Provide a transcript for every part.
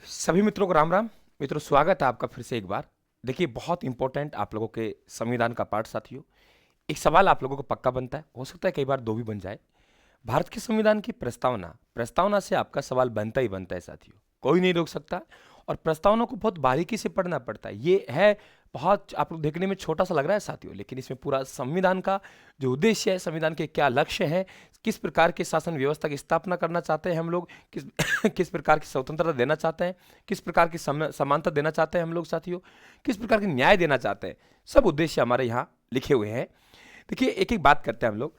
सभी मित्रों को राम राम। मित्रों, स्वागत है आपका फिर से एक बार। देखिए, बहुत इंपॉर्टेंट आप लोगों के संविधान का पार्ट साथियों। एक सवाल आप लोगों को पक्का बनता है, हो सकता है कई बार दो भी बन जाए। भारत के संविधान की प्रस्तावना प्रस्तावना से आपका सवाल बनता ही बनता है साथियों, कोई नहीं रोक सकता। और प्रस्तावना को बहुत बारीकी से पढ़ना पड़ता है। ये है बहुत आप लोग देखने में छोटा सा लग रहा है साथियों, लेकिन इसमें पूरा संविधान का जो उद्देश्य है, संविधान के क्या लक्ष्य हैं, किस प्रकार के शासन व्यवस्था की स्थापना करना चाहते हैं हम लोग, किस किस प्रकार की स्वतंत्रता देना चाहते हैं, किस प्रकार की समानता देना चाहते हैं हम लोग साथियों, किस प्रकार के न्याय देना चाहते हैं, सब उद्देश्य हमारे यहाँ लिखे हुए हैं। देखिए, एक एक बात करते हैं हम लोग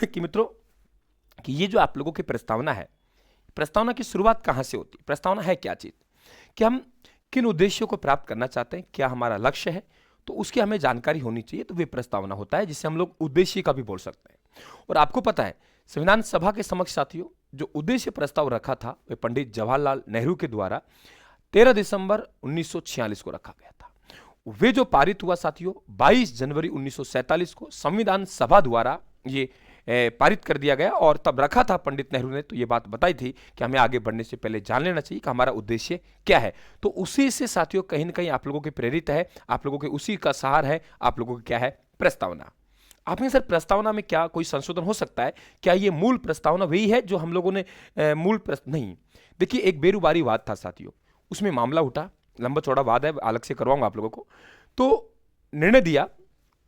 कि मित्रों, कि ये जो आप लोगों की प्रस्तावना है, प्रस्तावना की शुरुआत कहाँ से होती है, प्रस्तावना है क्या चीज, कि हम किन उद्देश्यों को प्राप्त करना चाहते हैं, क्या हमारा लक्ष्य है, तो उसकी हमें जानकारी होनी चाहिए। तो वे प्रस्तावना होता है, जिसे हम लोग उद्देश्य का भी बोल सकते हैं। और आपको पता है, संविधान सभा के समक्ष साथियों जो उद्देश्य प्रस्ताव रखा था, वह पंडित जवाहरलाल नेहरू के द्वारा 13 दिसंबर 1946 को रखा गया था। वे जो पारित हुआ साथियों 22 जनवरी 1947 को संविधान सभा द्वारा ये पारित कर दिया गया। और तब रखा था पंडित नेहरू ने, तो ये बात बताई थी कि हमें आगे बढ़ने से पहले जान लेना चाहिए कि हमारा उद्देश्य क्या है। तो उसी से साथियों कहीं ना कहीं आप लोगों के प्रेरित है, आप लोगों के उसी का सहार है, आप लोगों की क्या है, प्रस्तावना। आपने सर प्रस्तावना में क्या कोई संशोधन हो सकता है, क्या ये मूल प्रस्तावना वही है जो हम लोगों ने नहीं। देखिए, एक बेरुबारी वाद था साथियों, उसमें मामला उठा, लंबा चौड़ा वाद है, अलग से करवाऊंगा आप लोगों को। तो निर्णय दिया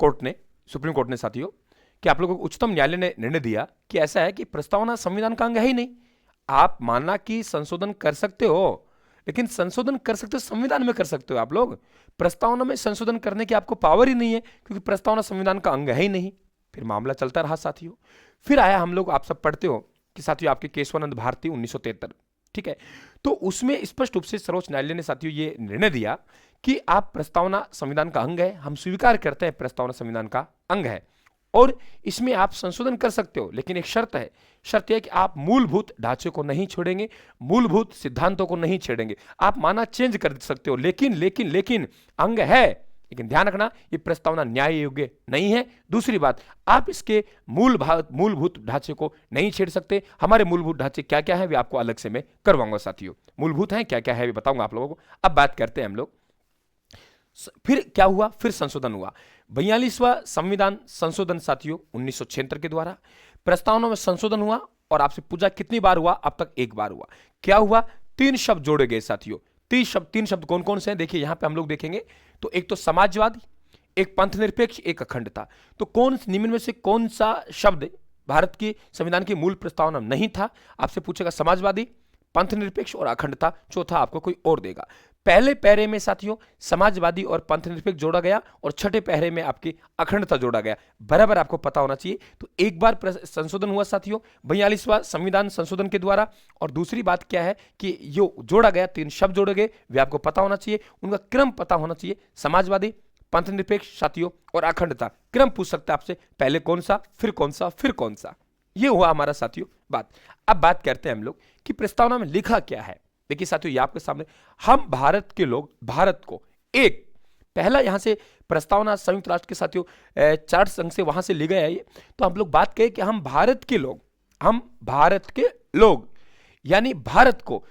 कोर्ट ने, सुप्रीम कोर्ट ने साथियों, कि आप लोगों को उच्चतम न्यायालय ने निर्णय दिया कि ऐसा है कि प्रस्तावना संविधान का अंग है ही नहीं। आप मानना कि संशोधन कर सकते हो, लेकिन संशोधन कर सकते हो संविधान में कर सकते हो आप लोग, प्रस्तावना में संशोधन करने की आपको पावर ही नहीं है, क्योंकि प्रस्तावना संविधान का अंग है ही नहीं। फिर मामला चलता रहा साथियों। फिर आया, हम लोग आप सब पढ़ते हो कि साथियों आपके केशवानंद भारती 1973, ठीक है। तो उसमें स्पष्ट रूप से सर्वोच्च न्यायालय ने साथियों ये निर्णय दिया कि आप प्रस्तावना संविधान का अंग है, हम स्वीकार करते हैं प्रस्तावना संविधान का अंग है, और इसमें आप संशोधन कर सकते हो, लेकिन एक शर्त है। शर्त यह है कि आप मूलभूत ढांचे को नहीं छोड़ेंगे, मूलभूत सिद्धांतों को नहीं छेड़ेंगे। आप माना चेंज कर सकते हो, लेकिन लेकिन लेकिन अंग है, लेकिन ध्यान रखना ये प्रस्तावना न्याय योग्य नहीं है। दूसरी बात, आप इसके मूलभूत ढांचे को नहीं छेड़ सकते। हमारे मूलभूत ढांचे क्या क्या है वे आपको अलग से मैं करवाऊंगा साथियों। मूलभूत है क्या क्या है वे बताऊंगा आप लोगों को। अब बात करते हैं हम लोग, फिर क्या हुआ, फिर संशोधन हुआ। 42वां संविधान संशोधन साथियों 1976 के द्वारा प्रस्तावना में संशोधन हुआ। और आपसे पूछा कितनी बार हुआ, अब तक एक बार हुआ। क्या हुआ, 3 शब्द जोड़े गए साथियों। 3 शब्द कौन कौन से हैं, देखिए यहां पे हम लोग देखेंगे। तो एक तो समाजवादी, एक पंथ निरपेक्ष, एक अखंडता। तो कौन निम्न में से कौन सा शब्द भारत की संविधान की मूल प्रस्तावना नहीं था, आपसे पूछेगा समाजवादी, पंथ निरपेक्ष और अखंडता। चौथा आपको कोई और देगा। पहले पैरे में साथियों समाजवादी और पंथ निरपेक्ष जोड़ा गया, और छठे पैरे में आपकी अखंडता जोड़ा गया। बराबर आपको पता होना चाहिए। तो एक बार संशोधन हुआ साथियों 42वां संविधान संशोधन के द्वारा। और दूसरी बात क्या है कि जो जोड़ा गया, 3 शब्द जोड़े गए, वे आपको पता होना चाहिए, उनका क्रम पता होना चाहिए। समाजवादी, पंथ निरपेक्ष साथियों और अखंडता। क्रम पूछ सकता है आपसे, पहले कौन सा, फिर कौन सा, फिर कौन सा। ये हुआ हमारा साथियों बात। अब बात करते हैं हम लोग कि प्रस्तावना में लिखा क्या है। देखिए साथियों, ये आपके सामने, हम भारत के लोग भारत को एक, पहला यहां से प्रस्तावना संयुक्त राष्ट्र के साथियों 4 संघ से वहां से ले गया है ये। तो हम लोग बात करें कि हम भारत के लोग यानी भारत को,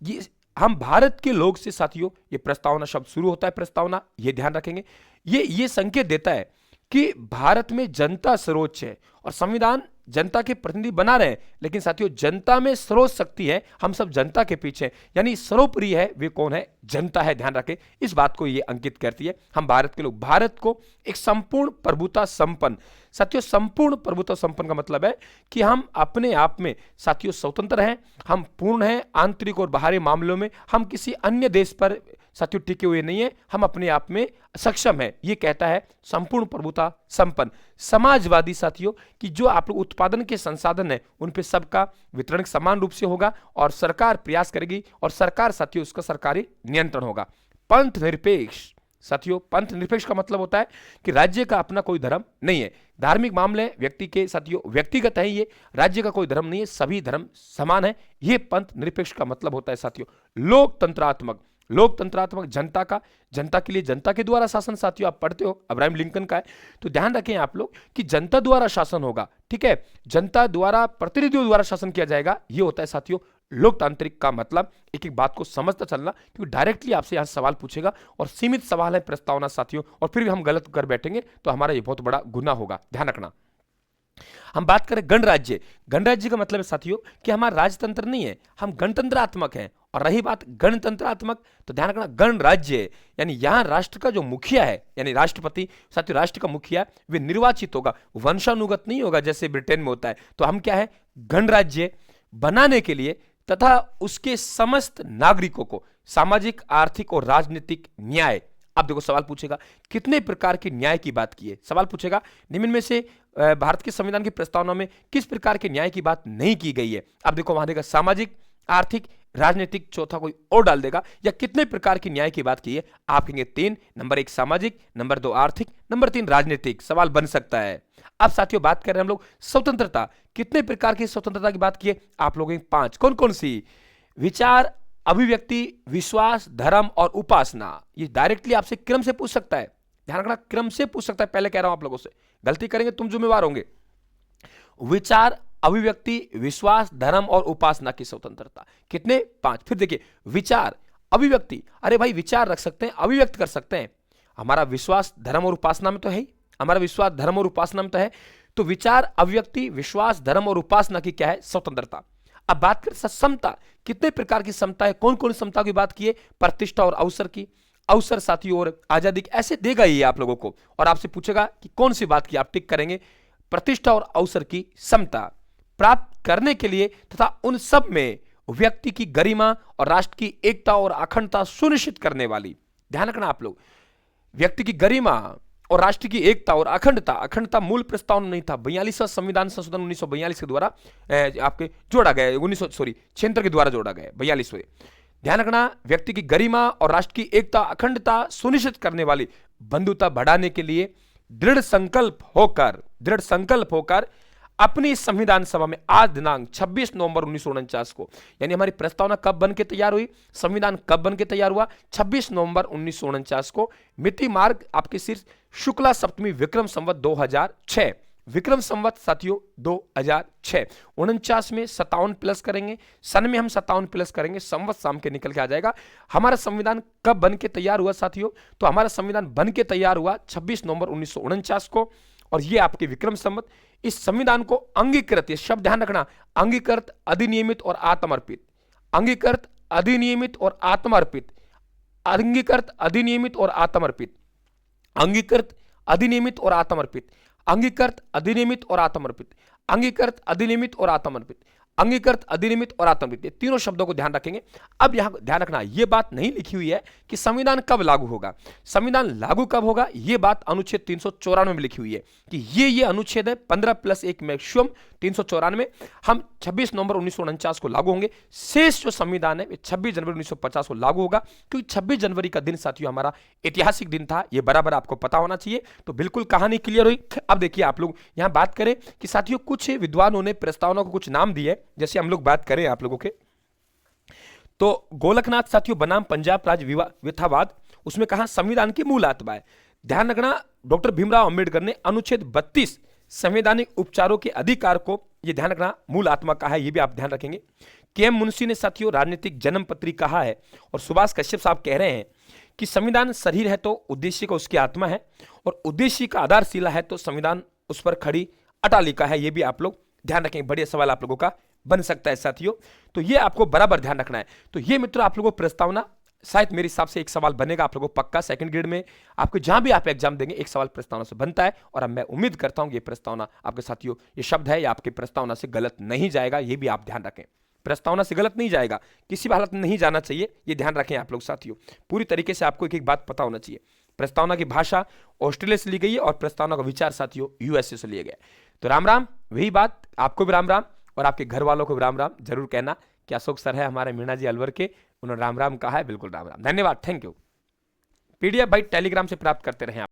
ये हम भारत के लोग से साथियों ये प्रस्तावना शब्द शुरू होता है। प्रस्तावना, ये ध्यान रखेंगे, ये संकेत देता है कि भारत में जनता सर्वोच्च है और संविधान जनता के प्रतिनिधि बना रहे हैं। लेकिन साथियों जनता में सर्वोच्च शक्ति है, हम सब जनता के पीछे हैं, यानी सर्वोपरि है वे कौन है, जनता है। ध्यान रखें, इस बात को ये अंकित करती है। हम भारत के लोग, भारत को एक संपूर्ण प्रभुता संपन्न, साथियों संपूर्ण प्रभुता संपन्न का मतलब है कि हम अपने आप में साथियों स्वतंत्र हैं, हम पूर्ण हैं आंतरिक और बाहरी मामलों में, हम किसी अन्य देश पर साथियों टिके हुए नहीं है, हम अपने आप में सक्षम है। ये कहता है संपूर्ण प्रभुता संपन्न। समाजवादी साथियों कि जो आप लोग उत्पादन के संसाधन है उन पे सबका वितरण समान रूप से होगा और सरकार प्रयास करेगी और सरकार साथियों उसका सरकारी नियंत्रण होगा। पंथ निरपेक्ष साथियों, पंथ निरपेक्ष का मतलब होता है कि राज्य का अपना कोई धर्म नहीं है। धार्मिक मामले व्यक्ति के साथियों व्यक्तिगत है, ये राज्य का कोई धर्म नहीं है, सभी धर्म समान है। ये पंथ निरपेक्ष का मतलब होता है साथियों। लोकतंत्रात्मक जनता के लिए जनता के द्वारा शासन साथियों आप पढ़ते हो अब्राहम लिंकन का है। तो ध्यान रखें आप लोग कि जनता द्वारा शासन होगा, ठीक है, जनता द्वारा प्रतिनिधियों द्वारा शासन किया जाएगा। ये होता है साथियों लोकतांत्रिक का मतलब एक एक बात को समझता चलना, क्योंकि डायरेक्टली आपसे यहाँ सवाल पूछेगा और सीमित सवाल है प्रस्तावना साथियों, और फिर भी हम गलत कर बैठेंगे तो हमारा ये बहुत बड़ा गुनाह होगा, ध्यान रखना। हम बात करें गणराज्य। गणराज्य का मतलब है साथियों कि हमारा राजतंत्र नहीं है, हम गणतंत्रात्मक हैं। और रही बात गणतंत्रात्मक, तो ध्यान रखना गणराज्य, यानी यहां राष्ट्र का जो मुखिया है यानी राष्ट्रपति, साथियों राष्ट्र का मुखिया वे निर्वाचित होगा, वंशानुगत नहीं होगा जैसे ब्रिटेन में होता है। तो हम क्या है, गणराज्य बनाने के लिए तथा उसके समस्त नागरिकों को सामाजिक, आर्थिक और राजनीतिक न्याय। अब देखो सवाल पूछेगा कितने प्रकार के न्याय की बात की है, सवाल पूछेगा निम्न में से भारत के संविधान की प्रस्तावना में किस प्रकार के न्याय की बात नहीं की गई है। अब देखो वहां देगा सामाजिक, आर्थिक, राजनीतिक, चौथा कोई और डाल देगा, या कितने प्रकार की न्याय की बात की है, आप कहेंगे 3, नंबर 1 सामाजिक, नंबर 2 आर्थिक, नंबर 3 राजनीतिक। सवाल बन सकता है। अब साथियों बात कर रहे हैं हम लोग स्वतंत्रता, कितने प्रकार की स्वतंत्रता की बात की है, आप लोग 5, कौन कौन सी, विचार, अभिव्यक्ति, विश्वास, धर्म और उपासना। ये डायरेक्टली आपसे क्रम से पूछ सकता है, ध्यान रखना क्रम से पूछ सकता है, पहले कह रहा हूं आप लोगों से, गलती करेंगे तुम जिम्मेवार होंगे। विचार, अभिव्यक्ति, विश्वास, धर्म और उपासना की स्वतंत्रता, कितने 5। फिर देखिए विचार, अभिव्यक्ति, अरे भाई विचार रख सकते हैं, अभिव्यक्त कर सकते हैं, हमारा विश्वास धर्म और उपासना में तो है ही, हमारा विश्वास धर्म और उपासना में तो है, तो विचार, अभिव्यक्ति, विश्वास, धर्म और उपासना की क्या है, स्वतंत्रता। अब बात करें समता, कितने प्रकार की समता है, कौन कौन समता की बात की है, प्रतिष्ठा और अवसर की, अवसर साथियों और आजादी की, ऐसे देगा ही आप लोगों को, और आपसे पूछेगा कि कौन सी बात की, आप टिक करेंगे, प्रतिष्ठा और अवसर की समता प्राप्त करने के लिए तथा उन सब में व्यक्ति की गरिमा और राष्ट्र की एकता और अखंडता सुनिश्चित करने वाली। ध्यान रखना आप लोग, व्यक्ति की गरिमा और राष्ट्र की एकता और अखंडता, अखंडता मूल प्रस्ताव नहीं था, 42वां संविधान संशोधन 1942 के द्वारा आपके जोड़ा गया, 76 के द्वारा जोड़ा गया 42वें। ध्यान रखना, व्यक्ति की गरिमा और राष्ट्र की एकता, अखंडता सुनिश्चित करने वाली बंधुता बढ़ाने के लिए दृढ़ संकल्प होकर अपनी संविधान सभा में आज दिनांक 26 नवंबर 1949 को, यानी हमारी प्रस्तावना कब बन के तैयार हुई, संविधान कब बन के तैयार हुआ, 26 नवंबर 1949 को, मिति मार्ग आपके शीर्ष शुक्ला सप्तमी विक्रम संवत 2006, विक्रम संवत साथियों 2006, 49 में 57 प्लस करेंगे, सन में हम 57 प्लस करेंगे, संवत शाम के निकल के आ जाएगा। हमारा संविधान कब बन के तैयार हुआ साथियों, तो हमारा संविधान बन के तैयार हुआ 26 नवंबर 1949 को, और ये आपके विक्रम संवत। इस संविधान को अंगीकृत, ये शब्द ध्यान रखना, अंगीकृत, अधिनियमित और आत्मर्पित, अंगीकृत, अधिनियमित और आत्मर्पित, अंगीकृत, अधिनियमित और आत्मर्पित, अंगीकृत, अधिनियमित और आत्मर्पित, अंगीकृत, अधिनियमित और आत्मर्पित, अंगीकृत, अधिनियमित और आत्मर्पित, अंगीकृत, अधिनियमित और आत्मर्पित, ये तीनों शब्दों को ध्यान रखेंगे। अब यहां ध्यान रखना, यह बात नहीं लिखी हुई है कि संविधान कब लागू होगा, संविधान लागू कब होगा, यह बात अनुच्छेद 394 में लिखी हुई है कि ये अनुच्छेद है 15+1 मैक्सिमम 394, हम 26 नवंबर 1949 को लागू होंगे। शेष जो संविधान है 26 जनवरी 1950 को लागू होगा, क्योंकि 26 जनवरी का दिन साथियों हमारा ऐतिहासिक दिन था, यह बराबर आपको पता होना चाहिए। तो बिल्कुल कहानी क्लियर हुई। अब देखिए आप लोग यहां बात करें कि साथियों कुछ विद्वानों ने प्रस्तावना को कुछ नाम दिए, जैसे हम लोग बात करें आप लोगों के, तो गोलकनाथ साथियों बनाम पंजाब राज्य विवाद, उसमें कहा संविधान की मूल आत्मा है। ध्यान रखना, डॉक्टर भीमराव अंबेडकर ने अनुच्छेद 32 संवैधानिक उपचारों के अधिकार को, यह ध्यान रखना, मूल आत्मा कहा है, यह भी आप ध्यान रखेंगे। के एम मुंशी ने साथियों राजनीतिक जन्मपत्री कहा है, और सुभाष कश्यप साहब कह रहे हैं कि संविधान शरीर है तो उद्देश्य का उसकी आत्मा है, और उद्देश्य का आधारशिला है तो संविधान उस पर खड़ी अटालिका है। यह भी आप लोग ध्यान रखेंगे, बढ़िया सवाल आप लोगों का बन सकता है साथियों, तो ये आपको बराबर ध्यान रखना है। तो ये मित्रों आप लोगों को प्रस्तावना, शायद मेरे हिसाब से एक सवाल बनेगा आप लोगों को पक्का, सेकंड ग्रेड में आपको जहां भी आप एग्जाम देंगे एक सवाल प्रस्तावना से बनता है, और अब मैं उम्मीद करता हूं ये प्रस्तावना आपके साथियों, ये शब्द है, ये आपके प्रस्तावना से गलत नहीं जाएगा, ये भी आप ध्यान रखें, प्रस्तावना से गलत नहीं जाएगा, किसी भी हालत में नहीं जाना चाहिए, ये ध्यान रखें आप लोग साथियों। पूरी तरीके से आपको एक एक बात पता होना चाहिए। प्रस्तावना की भाषा ऑस्ट्रेलिया से ली गई है, और प्रस्तावना का विचार साथियों यूएसए से लिए गए। तो राम राम, वही बात, आपको भी राम राम और आपके घर वालों को भी राम राम। जरूर कहना कि अशोक सर है हमारे मीणा जी अलवर के, उन्होंने राम राम कहा है, बिल्कुल राम राम, धन्यवाद, थैंक यू। पीडीएफ भाई टेलीग्राम से प्राप्त करते रहें आप।